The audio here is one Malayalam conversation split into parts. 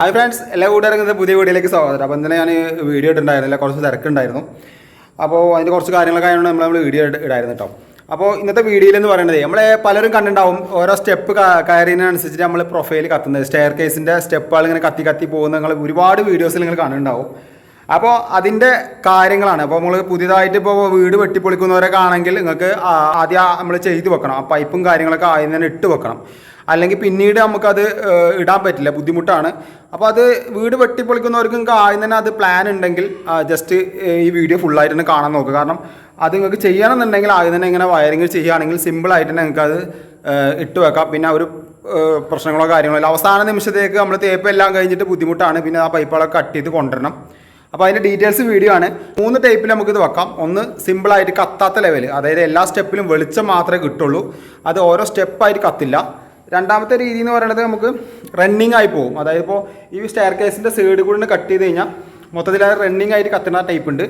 ഹായ് ഫ്രണ്ട്സ്, എല്ലാ കൂട്ടുകാർക്കും പുതിയ വീഡിയോയിലേക്ക് സ്വാഗതം. അപ്പോൾ ഇന്നലെ ഞാൻ വീഡിയോ ഇട്ടുണ്ടായിരുന്നില്ല, കുറച്ച് തിരക്കുണ്ടായിരുന്നു. അപ്പോൾ അതിൻ്റെ കുറച്ച് കാര്യങ്ങളൊക്കെ ആയതുകൊണ്ട് നമ്മൾ വീഡിയോ ഇടായിരുന്നു കേട്ടോ. അപ്പോൾ ഇന്നത്തെ വീഡിയോയിൽ എന്ന് പറയുന്നത് നമ്മളെ പലരും കണ്ടിട്ടുണ്ടാവും, ഓരോ സ്റ്റെപ്പ് കയറിയതിനനുസരിച്ച് നമ്മൾ പ്രൊഫൈൽ കത്തുന്നത്, സ്റ്റെയർ കേസിൻ്റെ സ്റ്റെപ്പുകൾ ഇങ്ങനെ കത്തി പോകുന്ന നിങ്ങൾ ഒരുപാട് വീഡിയോസിൽ നിങ്ങൾ കണ്ടിട്ടുണ്ടാവും. അപ്പോൾ അതിൻ്റെ കാര്യങ്ങളാണ്. അപ്പോൾ നമ്മൾ പുതിയതായിട്ട് ഇപ്പോൾ വീട് വെട്ടിപ്പൊളിക്കുന്നവരൊക്കെ ആണെങ്കിൽ നിങ്ങൾക്ക് ആദ്യം നമ്മൾ ചെയ്ത് വെക്കണം, ആ പൈപ്പും കാര്യങ്ങളൊക്കെ ആദ്യം തന്നെ ഇട്ട് വെക്കണം. അല്ലെങ്കിൽ പിന്നീട് നമുക്കത് ഇടാൻ പറ്റില്ല, ബുദ്ധിമുട്ടാണ്. അപ്പോൾ അത് വീട് വെട്ടിപ്പൊളിക്കുന്നവർക്ക് നിങ്ങൾക്ക് ആദ്യം തന്നെ അത് പ്ലാൻ ഉണ്ടെങ്കിൽ ജസ്റ്റ് ഈ വീഡിയോ ഫുള്ളായിട്ട് തന്നെ കാണാൻ നോക്കുക. കാരണം അത് നിങ്ങൾക്ക് ചെയ്യണമെന്നുണ്ടെങ്കിൽ ആദ്യം തന്നെ ഇങ്ങനെ വയറിങ് ചെയ്യുകയാണെങ്കിൽ സിമ്പിളായിട്ട് തന്നെ നിങ്ങൾക്ക് അത് ഇട്ട് വെക്കാം. പിന്നെ ഒരു പ്രശ്നങ്ങളോ കാര്യങ്ങളോ ഇല്ല. അവസാന നിമിഷത്തേക്ക് നമ്മൾ തേപ്പ് എല്ലാം കഴിഞ്ഞിട്ട് ബുദ്ധിമുട്ടാണ്, പിന്നെ ആ പൈപ്പുകളൊക്കെ കട്ട് ചെയ്ത് കൊണ്ടുവരണം. അപ്പോൾ അതിൻ്റെ ഡീറ്റെയിൽസ് വീഡിയോ ആണ്. 3 ടൈപ്പിൽ നമുക്കിത് വെക്കാം. ഒന്ന് സിമ്പിളായിട്ട് കത്താത്ത ലെവൽ, അതായത് എല്ലാ സ്റ്റെപ്പിലും വെളിച്ചം മാത്രമേ കിട്ടുള്ളൂ, അത് ഓരോ സ്റ്റെപ്പായിട്ട് കത്തില്ല. രണ്ടാമത്തെ രീതി എന്ന് പറയുന്നത് നമുക്ക് റണ്ണിങ് ആയി പോകും. അതായത് ഇപ്പോൾ ഈ സ്റ്റെയർ കേസിൻ്റെ സൈഡ് കൂടി കട്ട് ചെയ്ത് കഴിഞ്ഞാൽ മൊത്തത്തിൽ അത് റണ്ണിങ് ആയിട്ട് കത്തുന്ന ടൈപ്പ് ഉണ്ട്.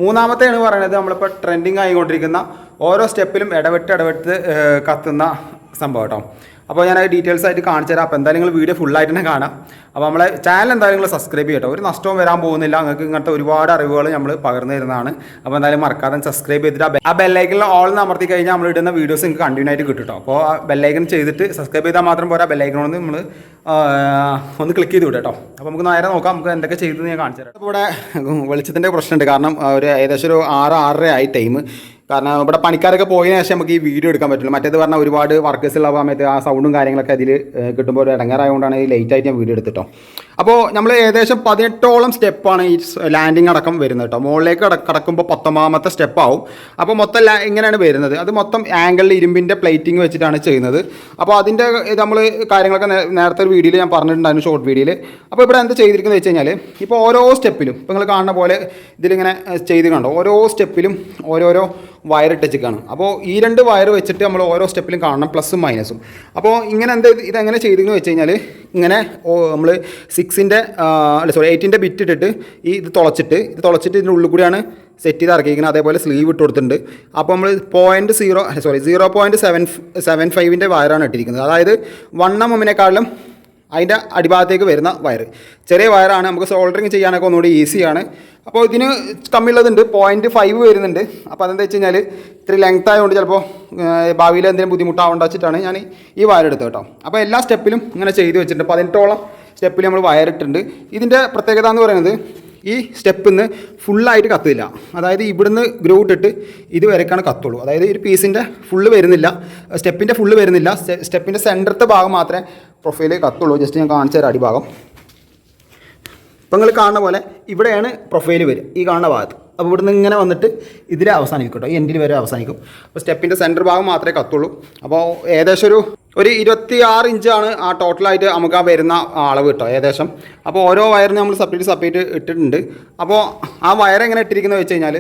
മൂന്നാമത്തെയാണ് പറയുന്നത് നമ്മളിപ്പോൾ ട്രെൻഡിങ് ആയിക്കൊണ്ടിരിക്കുന്ന ഓരോ സ്റ്റെപ്പിലും ഇടവിട്ട് കത്തുന്ന സംഭവം കേട്ടോ. അപ്പോൾ ഞാൻ ഡീറ്റെയിൽസ് ആയിട്ട് കാണിച്ചു തരാം. അപ്പോൾ എന്തായാലും നിങ്ങൾ വീഡിയോ ഫുള്ളായിട്ട് തന്നെ കാണാം. അപ്പോൾ നമ്മളെ ചാനൽ എന്തായാലും നിങ്ങൾ സബ്സ്ക്രൈബ് ചെയ്യട്ടോ, ഒരു നഷ്ടവും വരാൻ പോകുന്നില്ല. നിങ്ങൾക്ക് ഇങ്ങനത്തെ ഒരുപാട് അറിവുകൾ നമ്മൾ പകർന്നു തരുന്നതാണ്. അപ്പോൾ എന്തായാലും മറക്കാതെ സബ്സ്ക്രൈബ് ചെയ്തിട്ട് ആ ബെല്ലൈക്കനിൽ ഓൾ അമർത്തി കഴിഞ്ഞാൽ നമ്മൾ ഇടുന്ന വീഡിയോസ് നിങ്ങൾക്ക് കണ്ടിന്യൂ ആയിട്ട് കിട്ടും കേട്ടോ. അപ്പോൾ ആ ബെല്ലൈക്കൻ ചെയ്തിട്ട് സബ്സ്ക്രൈബ് ചെയ്താൽ മാത്രം പോരാ, ബെല്ലൈക്കനൊന്ന് നമ്മൾ ഒന്ന് ക്ലിക്ക് ചെയ്ത് വിടും കേട്ടോ. അപ്പോൾ നമുക്ക് നേരെ നോക്കാം നമുക്ക് എന്തൊക്കെ ചെയ്തത് ഞാൻ കാണിച്ചു തരാം. അപ്പോൾ ഇവിടെ വെളിച്ചത്തിൻ്റെ പ്രശ്നമുണ്ട്. കാരണം ഒരു ഏകദേശം ഒരു 6-6:30 ആയി ടൈം. കാരണം ഇവിടെ പണിക്കാരൊക്കെ പോയതിനു ശേഷം നമുക്ക് ഈ വീഡിയോ എടുക്കാൻ പറ്റില്ല. മറ്റേത് പറഞ്ഞാൽ ഒരുപാട് വർക്കേഴ്സ് ഉള്ള സമയത്ത് ആ സൗണ്ടും കാര്യങ്ങളൊക്കെ അതിൽ കിട്ടുമ്പോൾ ഒരു ഇടങ്ങാറായതുകൊണ്ടാണ് ഈ ലേറ്റായിട്ട് ഞാൻ വീഡിയോ എടുത്തിട്ടോ. അപ്പോൾ നമ്മൾ ഏകദേശം 18ഓളം സ്റ്റെപ്പാണ് ഈ ലാൻഡിങ് അടക്കം വരുന്നത് കേട്ടോ. മുകളിലേക്ക് കടക്കുമ്പോൾ 19ാമത്തെ സ്റ്റെപ്പാവും. അപ്പോൾ മൊത്തം ഇങ്ങനെയാണ് വരുന്നത്. അത് മൊത്തം ആംഗിളിൽ ഇരുമ്പിൻ്റെ പ്ലേറ്റിംഗ് വെച്ചിട്ടാണ് ചെയ്യുന്നത്. അപ്പോൾ അതിൻ്റെ നമ്മൾ കാര്യങ്ങളൊക്കെ നേരത്തെ ഒരു വീഡിയോയിൽ ഞാൻ പറഞ്ഞിട്ടുണ്ടായിരുന്നു, ഷോർട്ട് വീഡിയോയിൽ. അപ്പോൾ ഇവിടെ എന്ത് ചെയ്തിരിക്കുന്നത് വെച്ച് കഴിഞ്ഞാൽ ഇപ്പോൾ ഓരോ സ്റ്റെപ്പിലും ഇപ്പോൾ നിങ്ങൾ കാണുന്ന പോലെ ഇതിലിങ്ങനെ ചെയ്ത് കണ്ടോ, ഓരോ സ്റ്റെപ്പിലും ഓരോരോ വയർ ഇട്ടേക്കാണ്. അപ്പോൾ ഈ 2 വയർ വെച്ചിട്ട് നമ്മൾ ഓരോ സ്റ്റെപ്പിലും കാണണം, പ്ലസും മൈനസും. അപ്പോൾ ഇങ്ങനെ ഇതെങ്ങനെ ചെയ്തെന്ന് വെച്ച് കഴിഞ്ഞാൽ ഇങ്ങനെ നമ്മൾ 8ൻ്റെ ബിറ്റ് ഇട്ടിട്ട് ഇത് തുളച്ചിട്ട് ഇതിൻ്റെ ഉള്ളിൽ കൂടിയാണ് സെറ്റ് ചെയ്ത് ഇറക്കിയിരിക്കുന്നത്. അതേപോലെ സ്ലീവ് ഇട്ട് കൊടുത്തിട്ടുണ്ട്. അപ്പോൾ നമ്മൾ 0.75ൻ്റെ വയറാണ് ഇട്ടിരിക്കുന്നത്. അതായത് 1 mm അതിൻ്റെ അടിഭാഗത്തേക്ക് വരുന്ന വയർ, ചെറിയ വയറാണ്. നമുക്ക് സോൾഡറിങ് ചെയ്യാനൊക്കെ ഒന്നുകൂടി ഈസിയാണ്. അപ്പോൾ ഇതിന് കമ്മിയുള്ളതുണ്ട്, 0.5 വരുന്നുണ്ട്. അപ്പോൾ അതെന്താ വെച്ച് കഴിഞ്ഞാൽ ഇത്തിരി ലെങ്ത് ആയതുകൊണ്ട് ചിലപ്പോൾ ഭാവിയിൽ എന്തെങ്കിലും ബുദ്ധിമുട്ടാവേണ്ട വെച്ചിട്ടാണ് ഞാൻ ഈ വയർ എടുത്തത് കേട്ടോ. അപ്പോൾ എല്ലാ സ്റ്റെപ്പിലും ഇങ്ങനെ ചെയ്ത് വെച്ചിട്ടുണ്ട്. 18ഓളം സ്റ്റെപ്പിൽ നമ്മൾ വയറിട്ടുണ്ട്. ഇതിൻ്റെ പ്രത്യേകത എന്ന് പറയുന്നത് ഈ സ്റ്റെപ്പിൽ നിന്ന് ഫുള്ളായിട്ട് കത്തില്ല. അതായത് ഇവിടുന്ന് ഗ്രൂ ഇട്ടിട്ട് ഇതുവരെക്കാണ് കത്തുള്ളൂ. അതായത് ഒരു പീസിൻ്റെ ഫുള്ള് വരുന്നില്ല, സ്റ്റെപ്പിൻ്റെ ഫുള്ള് വരുന്നില്ല. സ്റ്റെപ്പിൻ്റെ സെൻറ്ററത്തെ ഭാഗം മാത്രമേ പ്രൊഫൈല് കത്തുള്ളൂ. ജസ്റ്റ് ഞാൻ കാണിച്ചു തരാം അടിഭാഗം. ഇപ്പം നിങ്ങൾ കാണുന്ന പോലെ ഇവിടെയാണ് പ്രൊഫൈല് വരും, ഈ കാണുന്ന ഭാഗത്ത്. അപ്പോൾ ഇവിടുന്ന് ഇങ്ങനെ വന്നിട്ട് ഇതിൽ അവസാനിക്കും കേട്ടോ, ഈ എൻഡിൽ വരെ അവസാനിക്കും. അപ്പോൾ സ്റ്റെപ്പിൻ്റെ സെൻറ്റർ ഭാഗം മാത്രമേ കത്തുള്ളൂ. അപ്പോൾ ഏകദേശം ഒരു 26 ഇഞ്ചാണ് ആ ടോട്ടലായിട്ട് നമുക്ക് ആ വരുന്ന അളവ് കേട്ടോ ഏകദേശം. അപ്പോൾ ഓരോ വയറിന് നമ്മൾ സെപ്പറേറ്റ് ഇട്ടിട്ടുണ്ട്. അപ്പോൾ ആ വയർ എങ്ങനെ ഇട്ടിരിക്കുന്നത് വെച്ച് കഴിഞ്ഞാൽ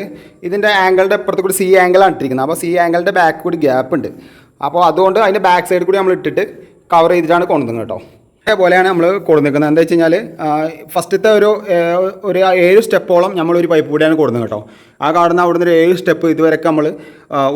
ഇതിൻ്റെ ആംഗിളിൻ്റെ അപ്പുറത്ത് കൂടി C ആംഗിളാണ് ഇട്ടിരിക്കുന്നത്. അപ്പോൾ C ആംഗിളിൻ്റെ ബാക്ക് കൂടി ഗ്യാപ്പ് ഉണ്ട്. അപ്പോൾ അതുകൊണ്ട് അതിൻ്റെ ബാക്ക് സൈഡ് കൂടി നമ്മൾ ഇട്ടിട്ട് കവർ ചെയ്തിട്ടാണ് കൊണ്ടുവന്നത് കേട്ടോ. അതേപോലെയാണ് നമ്മൾ കൊടുക്കുന്നത്. എന്താ വെച്ച് കഴിഞ്ഞാൽ ഫസ്റ്റത്തെ ഒരു 7 സ്റ്റെപ്പോളം നമ്മളൊരു പൈപ്പ് കൂടിയാണ് കൊടുക്കുന്നത് കേട്ടോ. ആ കാണുന്ന അവിടുന്ന് ഒരു 7 സ്റ്റെപ്പ് ഇതുവരെയൊക്കെ നമ്മൾ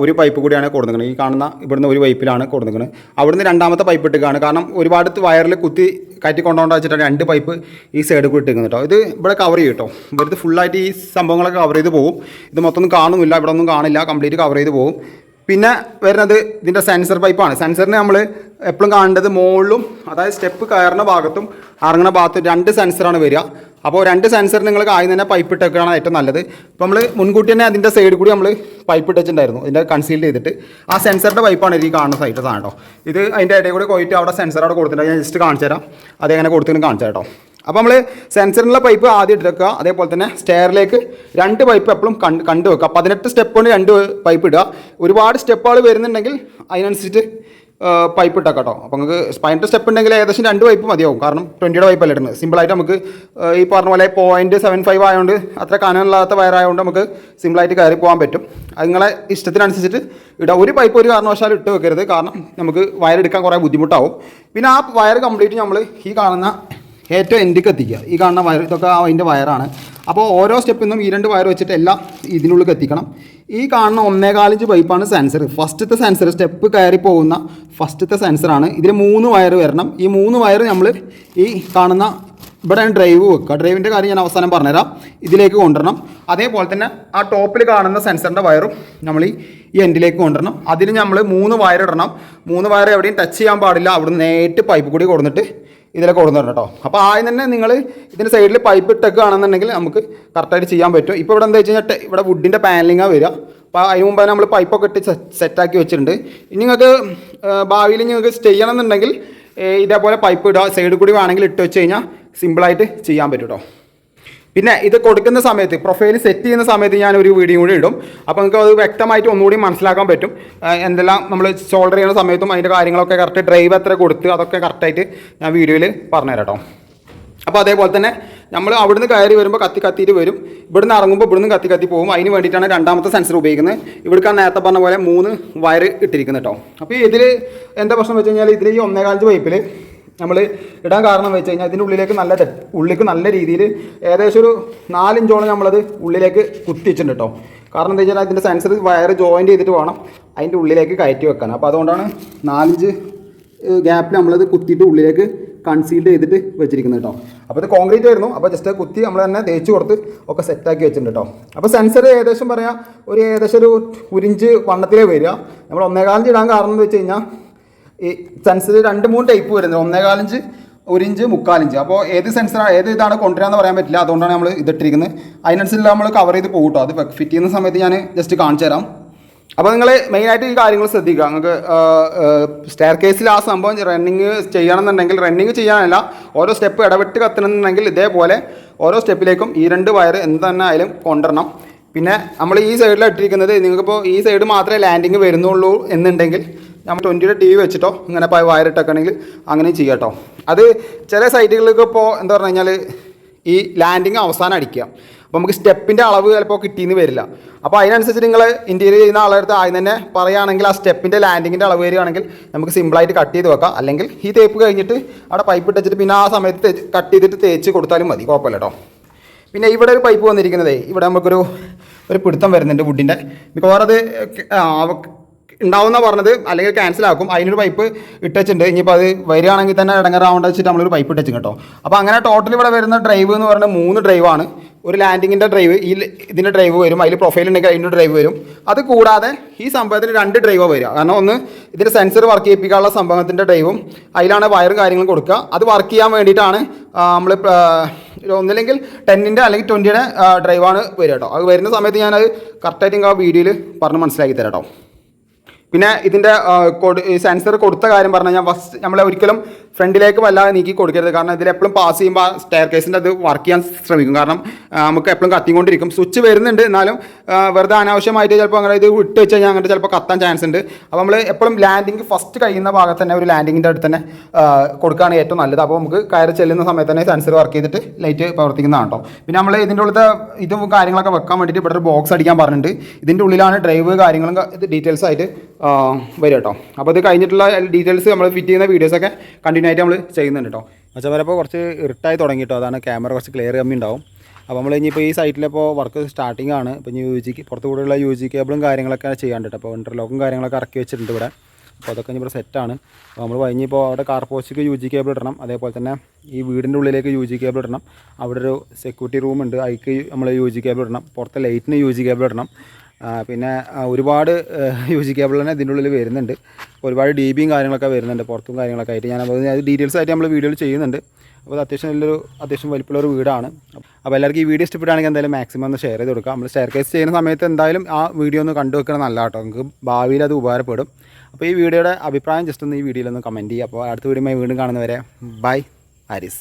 ഒരു പൈപ്പ് കൂടിയാണ് കൊടുക്കുന്നത്. ഈ കാണുന്ന ഇവിടുന്ന് ഒരു പൈപ്പിലാണ് കൊടുക്കുന്നത്. അവിടുന്ന് 2ാമത്തെ പൈപ്പ് ഇട്ടിട്ടാണ്. കാരണം ഒരുപാട് വയറിൽ കുത്തി കയറ്റി കൊണ്ടുപോകേണ്ട വെച്ചിട്ടാണ് 2 പൈപ്പ് ഈ സൈഡിൽ കൂടി ഇട്ടിരിക്കുന്നത് കേട്ടോ. ഇത് ഇവിടെ കവർ ചെയ്യും കേട്ടോ. ഇവിടുത്തെ ഫുള്ളായിട്ട് ഈ സംഭവങ്ങളൊക്കെ കവർ ചെയ്ത് പോകും. ഇത് മൊത്തം ഒന്നും കാണുന്നില്ല, ഇവിടെ ഒന്നും കാണില്ല, കംപ്ലീറ്റ് കവർ ചെയ്ത് പോകും. പിന്നെ വരുന്നത് ഇതിൻ്റെ സെൻസർ പൈപ്പാണ്. സെൻസറിന് നമ്മൾ എപ്പോഴും കാണേണ്ടത് മുകളിലും, അതായത് സ്റ്റെപ്പ് കയറുന്ന ഭാഗത്തും ഇറങ്ങുന്ന ഭാഗത്തും 2 സെൻസറാണ് വരിക. അപ്പോൾ 2 സെൻസർ നിങ്ങൾ ആദ്യം തന്നെ പൈപ്പ് ഇട്ടേക്കാണ് ഏറ്റവും നല്ലത്. അപ്പോൾ നമ്മൾ മുൻകൂട്ടി തന്നെ അതിൻ്റെ സൈഡിൽ കൂടി നമ്മൾ പൈപ്പ് ഇട്ടിട്ടുണ്ടായിരുന്നു, ഇതിൻ്റെ കൺസീൽ ചെയ്തിട്ട്. ആ സെൻസറിൻ്റെ പൈപ്പാണ് ഈ കാണുന്ന സൈഡ് സാധനം കേട്ടോ. ഇത് അതിൻ്റെ ഇടയിൽ കൂടി പോയിട്ട് അവിടെ സെൻസർ അവിടെ കൊടുത്തിട്ടുണ്ട്. ഞാൻ ജസ്റ്റ് കാണിച്ചു തരാം, അതെങ്ങനെ കൊടുത്തിട്ട് കാണിച്ചു കേട്ടോ. അപ്പോൾ നമ്മൾ സെൻസറിനുള്ള പൈപ്പ് ആദ്യം ഇട്ടെടുക്കുക. അതേപോലെ തന്നെ സ്റ്റെയറിലേക്ക് 2 പൈപ്പ് എപ്പോഴും കണ്ടു വെക്കുക. 18 സ്റ്റെപ്പ് കൊണ്ട് 2 പൈപ്പ് ഇടുക. ഒരുപാട് സ്റ്റെപ്പുകൾ വരുന്നുണ്ടെങ്കിൽ അതിനനുസരിച്ച് പൈപ്പ് ഇട്ടാൽ കേട്ടോ. അപ്പോൾ നമുക്ക് 18 സ്റ്റെപ്പ് ഉണ്ടെങ്കിൽ ഏകദേശം 2 പൈപ്പ് മതിയാവും. കാരണം 20യുടെ പൈപ്പല്ല ഇടുന്നത്. സിമ്പിളായിട്ട് നമുക്ക് ഈ പറഞ്ഞ പോലെ 0.75 ആയതുകൊണ്ട് അത്ര കനമില്ലാത്ത വയറായതുകൊണ്ട് നമുക്ക് സിമ്പിളായിട്ട് കയറി പോകാൻ പറ്റും. അത് നിങ്ങളെ ഇഷ്ടത്തിനനുസരിച്ചിട്ട് ഇടുക. ഒരു പൈപ്പ് ഒരു കാരണവശാലും ഇട്ട് വെക്കരുത്, കാരണം നമുക്ക് വയറെടുക്കാൻ കുറേ ബുദ്ധിമുട്ടാവും. പിന്നെ ആ വയർ കംപ്ലീറ്റ് നമ്മൾ ഈ കാണുന്ന ഏറ്റവും എൻഡിക്ക് എത്തിക്കുക. ഈ കാണുന്ന വയർ ഇതൊക്കെ അതിൻ്റെ വയറാണ്. അപ്പോൾ ഓരോ സ്റ്റെപ്പിൽ നിന്നും ഈ 2 വയർ വെച്ചിട്ട് എല്ലാം ഇതിനുള്ളിൽ എത്തിക്കണം. ഈ കാണുന്ന 1.25 ഇഞ്ച് പൈപ്പാണ് സെൻസർ. ഫസ്റ്റത്തെ സെൻസർ സ്റ്റെപ്പ് കയറി പോകുന്ന ഫസ്റ്റത്തെ സെൻസറാണ്. ഇതിൽ 3 വയർ വരണം. ഈ 3 വയർ നമ്മൾ ഈ കാണുന്ന ഇവിടെ ഡ്രൈവ് വെക്കുക. ഡ്രൈവിൻ്റെ കാര്യം ഞാൻ അവസാനം പറഞ്ഞുതരാം. ഇതിലേക്ക് കൊണ്ടുവരണം. അതേപോലെ തന്നെ ആ ടോപ്പിൽ കാണുന്ന സെൻസറിൻ്റെ വയറും നമ്മൾ ഈ എൻഡിലേക്ക് കൊണ്ടുവരണം. അതിന് നമ്മൾ 3 വയർ ഇടണം. 3 വയർ എവിടെയും ടച്ച് ചെയ്യാൻ പാടില്ല. അവിടുന്ന് നേരിട്ട് പൈപ്പ് കൂടി കൊടുത്തിട്ട് ഇതിലേക്ക് കൊടുത്തിടണം കേട്ടോ. അപ്പോൾ ആദ്യം തന്നെ നിങ്ങൾ ഇതിൻ്റെ സൈഡിൽ പൈപ്പ് ഇട്ടേക്കുകയാണെന്നുണ്ടെങ്കിൽ നമുക്ക് കറക്റ്റായിട്ട് ചെയ്യാൻ പറ്റും. ഇപ്പോൾ ഇവിടെ എന്താ വെച്ച് കഴിഞ്ഞാൽ ഇവിടെ വുഡിൻ്റെ പാനലിങ്ങാണ് വരിക. അപ്പോൾ അതിന് മുമ്പ് നമ്മൾ പൈപ്പൊക്കെ ഇട്ട് സെറ്റാക്കി വെച്ചിട്ടുണ്ട്. ഇനി നിങ്ങൾക്ക് ഭാവിയിൽ നിങ്ങൾക്ക് ചെയ്യണമെന്നുണ്ടെങ്കിൽ ഇതേപോലെ പൈപ്പ് ഇടുക. സൈഡിൽ കൂടി വേണമെങ്കിൽ ഇട്ട് വെച്ച് കഴിഞ്ഞാൽ സിമ്പിളായിട്ട് ചെയ്യാൻ പറ്റും കേട്ടോ. പിന്നെ ഇത് കൊടുക്കുന്ന സമയത്ത് പ്രൊഫൈൽ സെറ്റ് ചെയ്യുന്ന സമയത്ത് ഞാനൊരു വീഡിയോ കൂടി ഇടും. അപ്പോൾ നിങ്ങൾക്ക് അത് വ്യക്തമായിട്ട് ഒന്നുകൂടി മനസ്സിലാക്കാൻ പറ്റും. എന്തെല്ലാം നമ്മൾ ഷോൾഡർ ചെയ്യുന്ന സമയത്തും അതിൻ്റെ കാര്യങ്ങളൊക്കെ കറക്റ്റ് ഡ്രൈവ് എത്ര കൊടുത്ത് അതൊക്കെ കറക്റ്റായിട്ട് ഞാൻ വീഡിയോയിൽ പറഞ്ഞുതരാം കേട്ടോ. അപ്പോൾ അതേപോലെ തന്നെ നമ്മൾ അവിടുന്ന് കയറി വരുമ്പോൾ കത്തിയിട്ട് വരും. ഇവിടുന്ന് ഇറങ്ങുമ്പോൾ ഇവിടുന്ന് കത്തി പോകും. അതിന് വേണ്ടിയിട്ടാണ് രണ്ടാമത്തെ സെൻസർ ഉപയോഗിക്കുന്നത്. ഇവിടേക്കാണ് നേരത്തെ പറഞ്ഞ പോലെ 3 വയർ ഇട്ടിരിക്കുന്നത് കേട്ടോ. അപ്പോൾ ഇതിൽ എന്താ പ്രശ്നം വെച്ച് കഴിഞ്ഞാൽ ഇതിൽ ഈ 1.25 പൈപ്പിൽ നമ്മൾ ഇടാൻ കാരണം വെച്ച് കഴിഞ്ഞാൽ ഇതിൻ്റെ ഉള്ളിലേക്ക് നല്ല രീതിയിൽ ഏകദേശം ഒരു 4 ഇഞ്ചോളം നമ്മളത് ഉള്ളിലേക്ക് കുത്തിച്ചിട്ടുണ്ട് കേട്ടോ. കാരണം എന്താ വെച്ചാൽ അതിൻ്റെ സെൻസർ വയർ ജോയിൻറ്റ് ചെയ്തിട്ട് വേണം അതിൻ്റെ ഉള്ളിലേക്ക് കയറ്റി വെക്കാൻ. അപ്പോൾ അതുകൊണ്ടാണ് 4 ഇഞ്ച് ഗ്യാപ്പിൽ നമ്മളത് കുത്തിയിട്ട് ഉള്ളിലേക്ക് കൺസീൽഡ് ചെയ്തിട്ട് വെച്ചിരിക്കുന്നത് കേട്ടോ. അപ്പോൾ ഇത് കോൺക്രീറ്റ് ആയിരുന്നു. അപ്പോൾ ജസ്റ്റ് കുത്തി നമ്മൾ തന്നെ തേച്ച് കൊടുത്ത് ഒക്കെ സെറ്റാക്കി വെച്ചിട്ടുണ്ട് കേട്ടോ. അപ്പോൾ സെൻസർ ഏകദേശം പറയാം ഏകദേശം ഒരു 1 ഇഞ്ച് വണ്ണത്തിലേ വരിക. നമ്മൾ 1.25 ഇഞ്ച് ഇടാൻ കാരണം എന്ന് വെച്ച് കഴിഞ്ഞാൽ ഈ സെൻസർ 2-3 ടൈപ്പ് വരുന്നത്. 1.25 ഇഞ്ച്, 1 ഇഞ്ച്, 3/4 ഇഞ്ച്. അപ്പോൾ ഏത് ഇതാണ് കൊണ്ടുവരാമെന്ന് പറയാൻ പറ്റില്ല. അതുകൊണ്ടാണ് നമ്മൾ ഇതിട്ടിരിക്കുന്നത്. അതിനനുസരിച്ച് നമ്മൾ കവർ ചെയ്ത് പോകും കേട്ടോ. അത് ഫിറ്റ് ചെയ്യുന്ന സമയത്ത് ഞാൻ ജസ്റ്റ് കാണിച്ചു തരാം. അപ്പോൾ നിങ്ങൾ മെയിനായിട്ട് ഈ കാര്യങ്ങൾ ശ്രദ്ധിക്കുക. നിങ്ങൾക്ക് സ്റ്റെയർ കേസിൽ ആ സംഭവം റണ്ണിങ് ചെയ്യണമെന്നുണ്ടെങ്കിൽ റണ്ണിങ് ചെയ്യാനല്ല, ഓരോ സ്റ്റെപ്പ് ഇടവിട്ട് കത്തണമെന്നുണ്ടെങ്കിൽ ഇതേപോലെ ഓരോ സ്റ്റെപ്പിലേക്കും ഈ 2 വയർ എന്ത് തന്നെ ആയാലും കൊണ്ടുവരണം. പിന്നെ നമ്മൾ ഈ സൈഡിൽ ഇട്ടിരിക്കുന്നത് നിങ്ങൾക്കിപ്പോൾ ഈ സൈഡ് മാത്രമേ ലാൻഡിങ് വരുന്നുള്ളൂ എന്നുണ്ടെങ്കിൽ നമ്മൾ 20-യുടെ TV വെച്ചിട്ടോ ഇങ്ങനെ വയറിട്ടൊക്കെയാണെങ്കിൽ അങ്ങനെ ചെയ്യാം കേട്ടോ. അത് ചില സൈറ്റുകൾക്ക് ഇപ്പോൾ എന്താ പറഞ്ഞു കഴിഞ്ഞാൽ ഈ ലാൻഡിങ് അവസാനം അടിക്കുക. അപ്പോൾ നമുക്ക് സ്റ്റെപ്പിൻ്റെ അളവ് ചിലപ്പോൾ കിട്ടിയെന്ന് വരില്ല. അപ്പോൾ അതിനനുസരിച്ച് നിങ്ങൾ ഇൻറ്റീരിയർ ചെയ്യുന്ന ആളെടുത്ത് ആദ്യം തന്നെ പറയുകയാണെങ്കിൽ ആ സ്റ്റെപ്പിൻ്റെ ലാൻഡിങ്ങിൻ്റെ അളവ് വരികയാണെങ്കിൽ നമുക്ക് സിമ്പിളായിട്ട് കട്ട് ചെയ്ത് വെക്കാം. അല്ലെങ്കിൽ ഈ തേപ്പ് കഴിഞ്ഞിട്ട് അവിടെ പൈപ്പ് ഇട്ടിട്ട് പിന്നെ ആ സമയത്ത് കട്ട് ചെയ്തിട്ട് തേച്ച് കൊടുത്താലും മതി, കുഴപ്പമില്ല കേട്ടോ. പിന്നെ ഇവിടെ ഒരു പൈപ്പ് വന്നിരിക്കുന്നത് ഇവിടെ നമുക്കൊരു പിടുത്തം വരുന്നുണ്ട് വുഡിൻ്റെ. മിക്കവാറും അത് ഉണ്ടാവുന്ന പറഞ്ഞത്, അല്ലെങ്കിൽ ക്യാൻസലാക്കും. അതിനൊരു പൈപ്പ് ഇട്ടിട്ടുണ്ട്. ഇനിയിപ്പോൾ അത് വരികയാണെങ്കിൽ തന്നെ ഇടങ്ങറാവേണ്ട വെച്ചിട്ട് നമ്മളൊരു പൈപ്പ് ഇട്ടും കേട്ടോ. അപ്പോൾ അങ്ങനെ ടോട്ടൽ ഇവിടെ വരുന്ന ഡ്രൈവ് എന്ന് പറയുന്നത് 3 ഡ്രൈവാണ്. ഒരു ലാൻഡിങ്ങിൻ്റെ ഡ്രൈവ്, ഇതിൻ്റെ ഡ്രൈവ് വരും. അതിൽ പ്രൊഫൈൽ ഉണ്ടെങ്കിൽ അതിൻ്റെ ഡ്രൈവ് വരും. അത് കൂടാതെ ഈ സംഭവത്തിന് 2 ഡ്രൈവാണ് വരിക. കാരണം ഒന്ന് ഇതിൻ്റെ സെൻസർ വർക്ക് ചെയ്യിപ്പിക്കാനുള്ള സംഭവത്തിൻ്റെ ഡ്രൈവും അതിലാണ് വയറും കാര്യങ്ങളും കൊടുക്കുക. അത് വർക്ക് ചെയ്യാൻ വേണ്ടിയിട്ടാണ് നമ്മൾ ഒന്നില്ലെങ്കിൽ 10-ന്റെ അല്ലെങ്കിൽ 20-യുടെ ഡ്രൈവാണ് വരിക കേട്ടോ. അത് വരുന്ന സമയത്ത് ഞാനത് കറക്റ്റായിട്ട് നിങ്ങൾ ആ വീഡിയോയിൽ പറഞ്ഞ് മനസ്സിലാക്കി തരാം കേട്ടോ. പിന്നെ ഇതിൻ്റെ സെൻസർ കൊടുത്ത കാര്യം പറഞ്ഞു കഴിഞ്ഞാൽ ഫസ്റ്റ് നമ്മൾ ഒരിക്കലും ഫ്രണ്ടിലേക്ക് വല്ലാതെ നീക്കി കൊടുക്കരുത്. കാരണം ഇതിലെപ്പോഴും പാസ് ചെയ്യുമ്പോൾ സ്റ്റെയർ കേസിൻ്റെ അത് വർക്ക് ചെയ്യാൻ ശ്രമിക്കും. കാരണം നമുക്ക് എപ്പോഴും കത്തിക്കൊണ്ടിരിക്കും. സ്വിച്ച് വരുന്നുണ്ട്, എന്നാലും വെറുതെ അനാവശ്യമായിട്ട് ചിലപ്പോൾ അങ്ങനെ ഇത് ഇട്ട് വെച്ച് കഴിഞ്ഞാൽ അങ്ങനെ ചിലപ്പോൾ കത്താൻ ചാൻസ് ഉണ്ട്. അപ്പോൾ നമ്മൾ എപ്പോഴും ലാൻഡിങ് ഫസ്റ്റ് കഴിയുന്ന ഭാഗത്ത് തന്നെ ഒരു ലാൻഡിങ്ങിൻ്റെ അടുത്ത് തന്നെ കൊടുക്കുകയാണ് ഏറ്റവും നല്ലത്. അപ്പോൾ നമുക്ക് കയറി ചെല്ലുന്ന സമയത്ത് തന്നെ സെൻസർ വർക്ക് ചെയ്തിട്ട് ലൈറ്റ് പ്രവർത്തിക്കുന്നതാണ് കേട്ടോ. പിന്നെ നമ്മൾ ഇതിൻ്റെ ഉള്ളത്തെ ഇതും കാര്യങ്ങളൊക്കെ വെക്കാൻ വേണ്ടിയിട്ട് ഇവിടെ ഒരു ബോക്സ് അടിക്കാൻ പറഞ്ഞിട്ടുണ്ട്. ഇതിൻ്റെ ഉള്ളിലാണ് ഡ്രൈവ് കാര്യങ്ങളും ഡീറ്റെയിൽസ് ആയിട്ട് വരും കേട്ടോ. അപ്പോൾ ഇത് കഴിഞ്ഞിട്ടുള്ള ഡീറ്റെയിൽസ് നമ്മൾ ഫിറ്റ് ചെയ്യുന്ന വീഡിയോസൊക്കെ കണ്ടിന്യൂ ആയിട്ട് നമ്മൾ ചെയ്യുന്നുണ്ട് കേട്ടോ. എന്നുവെച്ചാൽ വരപ്പോൾ കുറച്ച് ഇരുട്ടായി തുടങ്ങി കേട്ടോ. അതാണ് ക്യാമറ കുറച്ച് ക്ലിയർ കമ്മി ഉണ്ടാവും. അപ്പോൾ നമ്മൾ ഇനിയിപ്പോൾ ഈ സൈറ്റിലിപ്പോൾ വർക്ക് സ്റ്റാർട്ടിംഗ് ആണ്. ഇപ്പോൾ ഇനി പുറത്ത് കൂടെയുള്ള UG കേബിളും കാര്യങ്ങളൊക്കെ ചെയ്യാണ്ട് കേട്ടോ. അപ്പോൾ ഇൻ്റർലോക്കും കാര്യങ്ങളൊക്കെ ഇറക്കി വെച്ചിട്ടുണ്ട് ഇവിടെ. അപ്പോൾ അതൊക്കെ ഇവിടെ സെറ്റാണ്. അപ്പോൾ നമ്മൾ കഴിഞ്ഞിപ്പോൾ അവിടെ കാർ പോസ്റ്റിക്ക് UG കേബിൾ ഇടണം. അതേപോലെ തന്നെ ഈ വീടിൻ്റെ ഉള്ളിലേക്ക് UG കേബിൾ ഇടണം. അവിടെ ഒരു സെക്യൂരിറ്റി റൂമുണ്ട്, അതിക്ക് നമ്മൾ UG കേബിൾ ഇടണം. പുറത്തെ ലൈറ്റിന് UG കേബിൾ ഇടണം. പിന്നെ ഒരുപാട് UG കേബിൾ തന്നെ ഇതിൻ്റെ ഉള്ളിൽ വരുന്നുണ്ട്. ഒരുപാട് DBയും കാര്യങ്ങളൊക്കെ വരുന്നുണ്ട് പുറത്തും കാര്യങ്ങളൊക്കെ ആയിട്ട്. അത് ഡീറ്റെയിൽസ് ആയിട്ട് നമ്മൾ വീഡിയോയിൽ ചെയ്യുന്നുണ്ട്. അപ്പോൾ അത് അത്യാവശ്യം വലിപ്പമുള്ള ഒരു വീടാണ്. അപ്പോൾ എല്ലാവർക്കും ഈ വീഡിയോ ഇഷ്ടപ്പെടുകയാണെങ്കിൽ എന്തായാലും മാക്സിമം ഒന്ന് ഷെയർ ചെയ്ത് കൊടുക്കുക. നമ്മൾ സ്റ്റെയർ കേസ് ചെയ്യുന്ന സമയത്ത് എന്തായാലും ആ വീഡിയോ ഒന്ന് കണ്ടു വെക്കണം, നല്ല കേട്ടോ. നമുക്ക് ഭാവിയിൽ അത് ഉപകാരപ്പെടും. അപ്പോൾ ഈ വീഡിയോയുടെ അഭിപ്രായം ജസ്റ്റ് ഒന്ന് ഈ വീഡിയോയിൽ ഒന്ന് കമൻറ്റ് ചെയ്യുക. അപ്പോൾ അടുത്ത വീഡിയോ വീണ്ടും കാണുന്നവരെ ബൈ ഹാരിസ്.